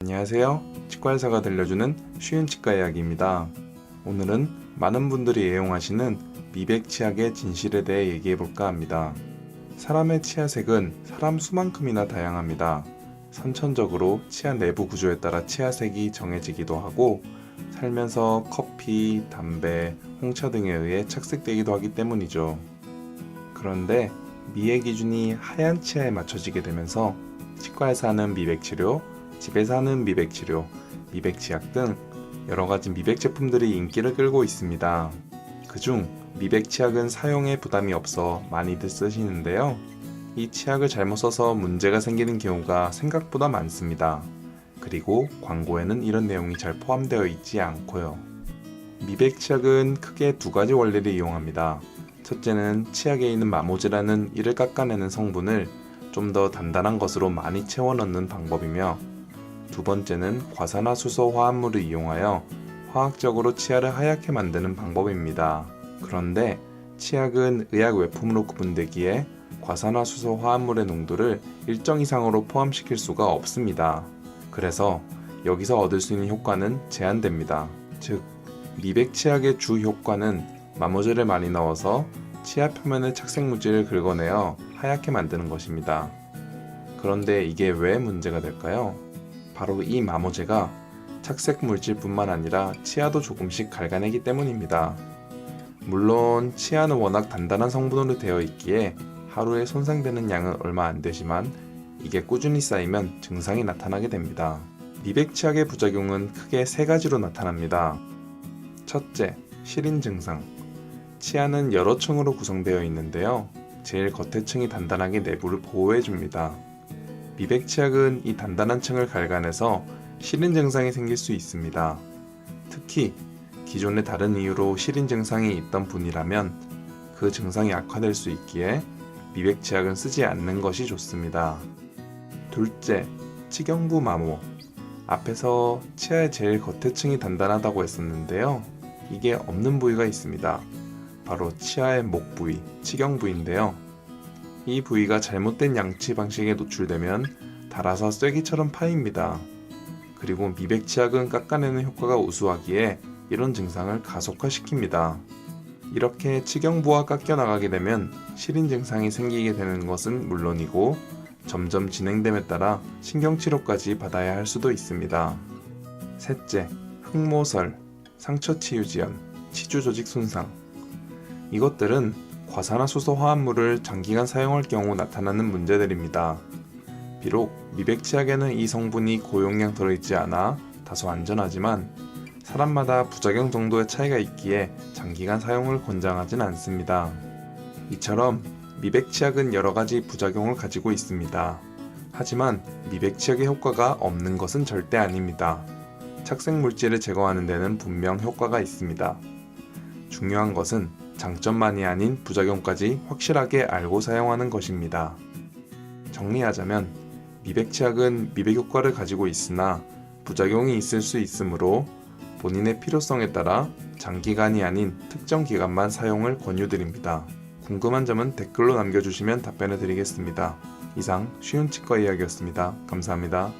안녕하세요. 치과의사가 들려주는 쉬운 치과 이야기입니다. 오늘은 많은 분들이 애용하시는 미백 치약의 진실에 대해 얘기해볼까 합니다. 사람의 치아색은 사람 수만큼이나 다양합니다. 선천적으로 치아 내부 구조에 따라 치아색이 정해지기도 하고 살면서 커피, 담배, 홍차 등에 의해 착색되기도 하기 때문이죠. 그런데 미의 기준이 하얀 치아에 맞춰지게 되면서 치과에서 하는 미백치료, 집에서 하는 미백치료, 미백치약 등 여러가지 미백 제품들이 인기를 끌고 있습니다. 그중 미백치약은 사용에 부담이 없어 많이들 쓰시는데요. 이 치약을 잘못 써서 문제가 생기는 경우가 생각보다 많습니다. 그리고 광고에는 이런 내용이 잘 포함되어 있지 않고요. 미백치약은 크게 두 가지 원리를 이용합니다. 첫째는 치약에 있는 마모제라는 이를 깎아내는 성분을 좀 더 단단한 것으로 많이 채워 넣는 방법이며, 두 번째는 과산화수소 화합물을 이용하여 화학적으로 치아를 하얗게 만드는 방법입니다. 그런데 치약은 의약 외품으로 구분되기에 과산화수소 화합물의 농도를 일정 이상으로 포함시킬 수가 없습니다. 그래서 여기서 얻을 수 있는 효과는 제한됩니다. 즉, 미백 치약의 주 효과는 마모제를 많이 넣어서 치아 표면의 착색 물질을 긁어내어 하얗게 만드는 것입니다. 그런데 이게 왜 문제가 될까요? 바로 이 마모제가 착색 물질뿐만 아니라 치아도 조금씩 갉아내기 때문입니다. 물론 치아는 워낙 단단한 성분으로 되어 있기에 하루에 손상되는 양은 얼마 안 되지만 이게 꾸준히 쌓이면 증상이 나타나게 됩니다. 미백 치약의 부작용은 크게 세 가지로 나타납니다. 첫째, 시린 증상. 치아는 여러 층으로 구성되어 있는데요. 제일 겉에 층이 단단하게 내부를 보호해줍니다. 미백 치약은 이 단단한 층을 갉아내서 시린 증상이 생길 수 있습니다. 특히 기존에 다른 이유로 시린 증상이 있던 분이라면 그 증상이 악화될 수 있기에 미백 치약은 쓰지 않는 것이 좋습니다. 둘째, 치경부 마모. 앞에서 치아의 제일 겉에 층이 단단하다고 했었는데요. 이게 없는 부위가 있습니다. 바로 치아의 목 부위, 치경부인데요. 이 부위가 잘못된 양치 방식에 노출되면 닳아서 쐐기처럼 파입니다. 그리고 미백 치약은 깎아내는 효과가 우수하기에 이런 증상을 가속화시킵니다. 이렇게 치경부가 깎여 나가게 되면 시린 증상이 생기게 되는 것은 물론이고 점점 진행됨에 따라 신경치료까지 받아야 할 수도 있습니다. 셋째, 흑모설, 상처치유지연, 치주조직 손상. 이것들은 과산화수소 화합물을 장기간 사용할 경우 나타나는 문제들입니다. 비록 미백 치약에는 이 성분이 고용량 들어있지 않아 다소 안전하지만 사람마다 부작용 정도의 차이가 있기에 장기간 사용을 권장하진 않습니다. 이처럼 미백 치약은 여러가지 부작용을 가지고 있습니다. 하지만 미백 치약의 효과가 없는 것은 절대 아닙니다. 착색 물질을 제거하는 데는 분명 효과가 있습니다. 중요한 것은 장점만이 아닌 부작용까지 확실하게 알고 사용하는 것입니다. 정리하자면 미백 치약은 미백 효과를 가지고 있으나 부작용이 있을 수 있으므로 본인의 필요성에 따라 장기간이 아닌 특정 기간만 사용을 권유드립니다. 궁금한 점은 댓글로 남겨주시면 답변해 드리겠습니다. 이상 쉬운 치과 이야기였습니다. 감사합니다.